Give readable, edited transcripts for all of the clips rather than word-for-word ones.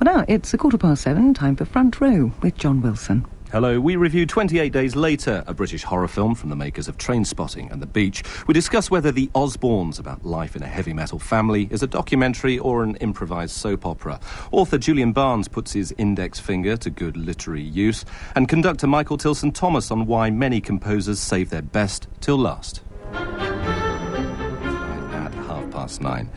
now it's 7:15, time for Front Row with John Wilson. Hello, we review 28 Days Later, a British horror film from the makers of Trainspotting and The Beach. We discuss whether The Osbournes, about life in a heavy metal family, is a documentary or an improvised soap opera. Author Julian Barnes puts his index finger to good literary use, and conductor Michael Tilson-Thomas on why many composers save their best till last. At 9:30.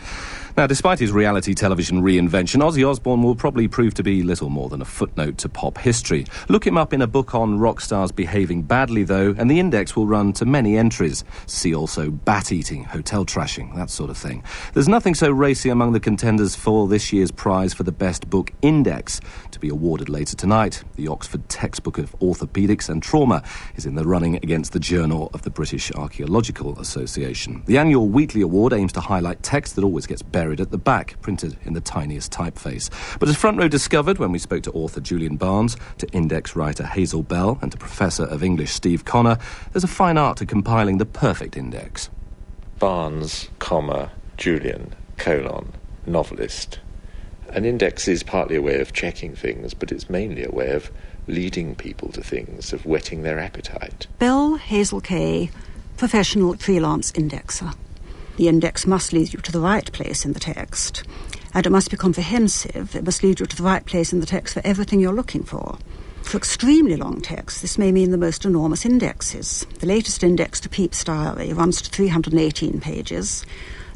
Now, despite his reality television reinvention, Ozzy Osbourne will probably prove to be little more than a footnote to pop history. Look him up in a book on rock stars behaving badly, though, and the index will run to many entries. See also bat-eating, hotel trashing, that sort of thing. There's nothing so racy among the contenders for this year's prize for the best book index, to be awarded later tonight. The Oxford Textbook of Orthopaedics and Trauma is in the running against the Journal of the British Archaeological Association. The annual Wheatley Award aims to highlight text that always gets buried at the back, printed in the tiniest typeface. But as Front Row discovered when we spoke to author Julian Barnes, to index writer Hazel Bell, and to Professor of English Steve Connor, there's a fine art to compiling the perfect index. Barnes, Julian, novelist. An index is partly a way of checking things, but it's mainly a way of leading people to things, of whetting their appetite. Bell, Hazel K., professional freelance indexer. The index must lead you to the right place in the text, and it must be comprehensive. It must lead you to the right place in the text for everything you're looking for. For extremely long texts, this may mean the most enormous indexes. The latest index to Pepys' Diary runs to 318 pages.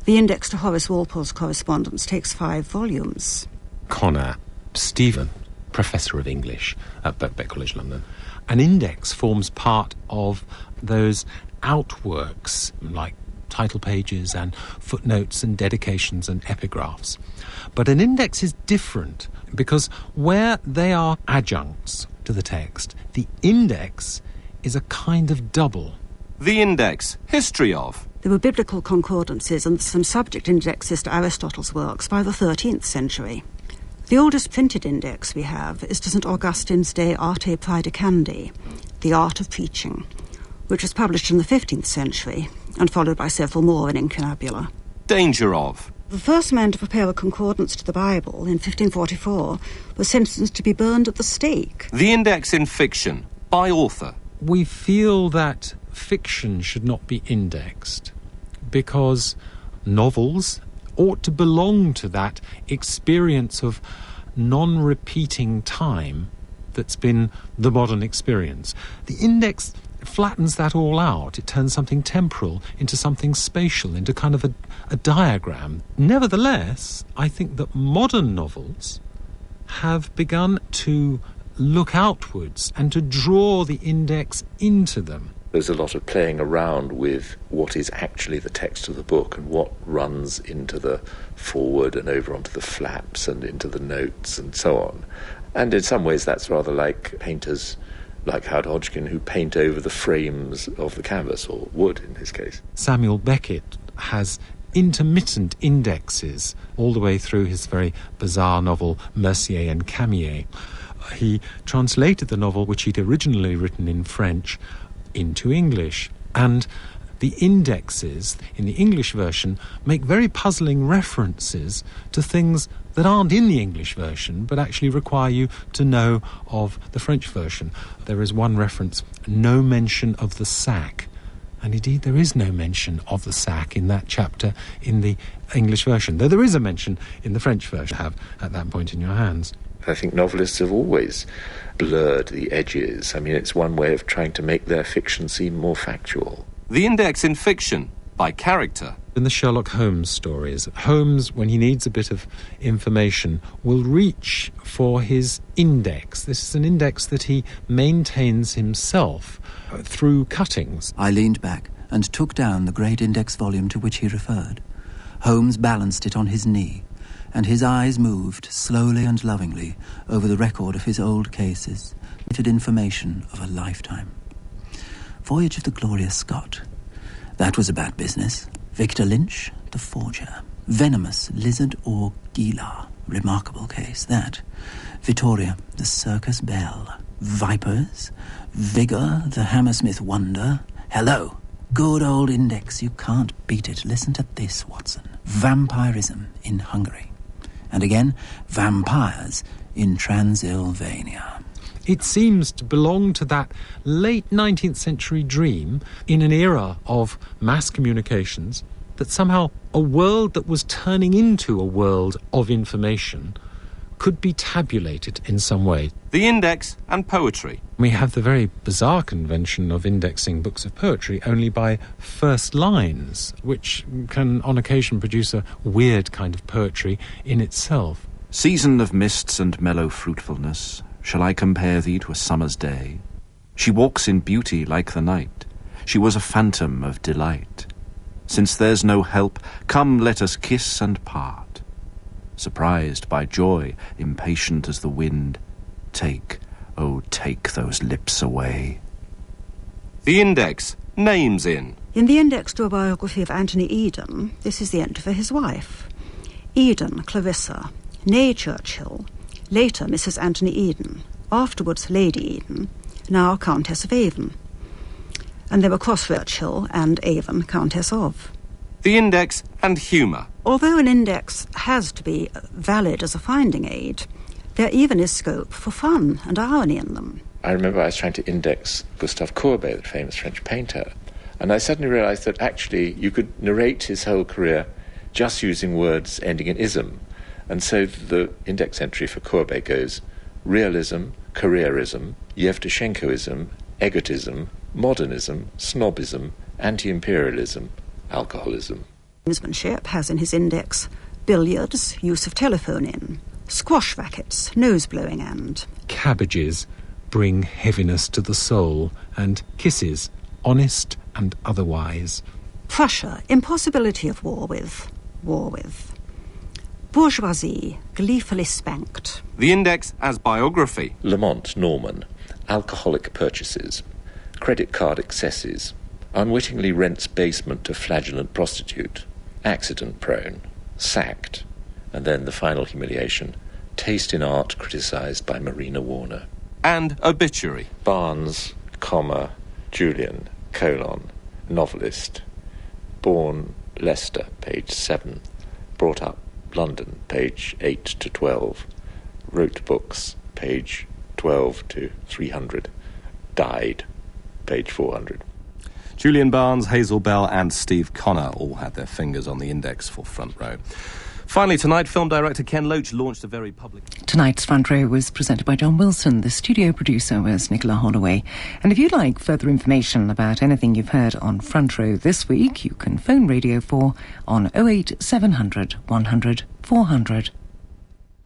The index to Horace Walpole's correspondence takes 5 volumes. Connor, Stephen, Professor of English at Birkbeck College, London. An index forms part of those outworks, like title pages and footnotes and dedications and epigraphs. But an index is different because where they are adjuncts to the text, the index is a kind of double. The index, history of. There were biblical concordances and some subject indexes to Aristotle's works by the 13th century. The oldest printed index we have is to St. Augustine's De Arte Praedicandi, the art of preaching, which was published in the 15th century and followed by several more in incunabula. Danger of. The first man to prepare a concordance to the Bible in 1544 was sentenced to be burned at the stake. The index in fiction, by author. We feel that fiction should not be indexed because novels ought to belong to that experience of non-repeating time that's been the modern experience. The index flattens that all out. It turns something temporal into something spatial, into kind of a diagram. Nevertheless, I think that modern novels have begun to look outwards and to draw the index into them. There's a lot of playing around with what is actually the text of the book and what runs into the forward and over onto the flaps and into the notes and so on. And in some ways that's rather like painters like Howard Hodgkin, who paint over the frames of the canvas, or wood in his case. Samuel Beckett has intermittent indexes all the way through his very bizarre novel Mercier and Camier. He translated the novel, which he'd originally written in French, into English, and the indexes in the English version make very puzzling references to things that aren't in the English version but actually require you to know of the French version. There is one reference, no mention of the sack, and indeed there is no mention of the sack in that chapter in the English version, though there is a mention in the French version you have at that point in your hands. I think novelists have always blurred the edges. I mean, it's one way of trying to make their fiction seem more factual. The index in fiction, by character. In the Sherlock Holmes stories, Holmes, when he needs a bit of information, will reach for his index. This is an index that he maintains himself through cuttings. I leaned back and took down the great index volume to which he referred. Holmes balanced it on his knee, and his eyes moved slowly and lovingly over the record of his old cases, dated information of a lifetime. Voyage of the Glorious Scott. That was a bad business. Victor Lynch, the forger. Venomous Lizard or Gila. Remarkable case, that. Vittoria, the circus belle. Vipers. Vigor, the Hammersmith wonder. Hello. Good old index, you can't beat it. Listen to this, Watson. Vampirism in Hungary. And again, vampires in Transylvania. It seems to belong to that late 19th century dream in an era of mass communications that somehow a world that was turning into a world of information could be tabulated in some way. The index and poetry. We have the very bizarre convention of indexing books of poetry only by first lines, which can on occasion produce a weird kind of poetry in itself. Season of mists and mellow fruitfulness, shall I compare thee to a summer's day? She walks in beauty like the night. She was a phantom of delight. Since there's no help, come let us kiss and part. Surprised by joy, impatient as the wind, take, oh take those lips away. The index. Names in. In the index to a biography of Anthony Eden, this is the entry for his wife. Eden, Clarissa, née Churchill, later Mrs. Anthony Eden, afterwards Lady Eden, now Countess of Avon. And they were cross Churchill and Avon, Countess of. The index and humour. Although an index has to be valid as a finding aid, there even is scope for fun and irony in them. I remember I was trying to index Gustave Courbet, the famous French painter, and I suddenly realised that actually you could narrate his whole career just using words ending in ism. And so the index entry for Courbet goes realism, careerism, Yevtushenkoism, egotism, modernism, snobism, anti-imperialism, alcoholism. Gamesmanship has in his index billiards, use of telephone in, squash rackets, nose-blowing and... Cabbages bring heaviness to the soul, and kisses, honest and otherwise. Prussia, impossibility of war with. Bourgeoisie, gleefully spanked. The index as biography. Lamont, Norman, alcoholic purchases, credit card excesses, unwittingly rents basement to flagellant prostitute, accident prone, sacked, and then the final humiliation, taste in art criticised by Marina Warner. And obituary. Barnes, comma, Julian, colon, novelist, born Leicester, page 7, brought up London, page 8 to 12, wrote books, page 12 to 300, died, page 400. Julian Barnes, Hazel Bell and Steve Connor all had their fingers on the index for Front Row. Finally tonight, film director Ken Loach launched a very public... Tonight's Front Row was presented by John Wilson. The studio producer was Nicola Holloway. And if you'd like further information about anything you've heard on Front Row this week, you can phone Radio 4 on 08700 100 400.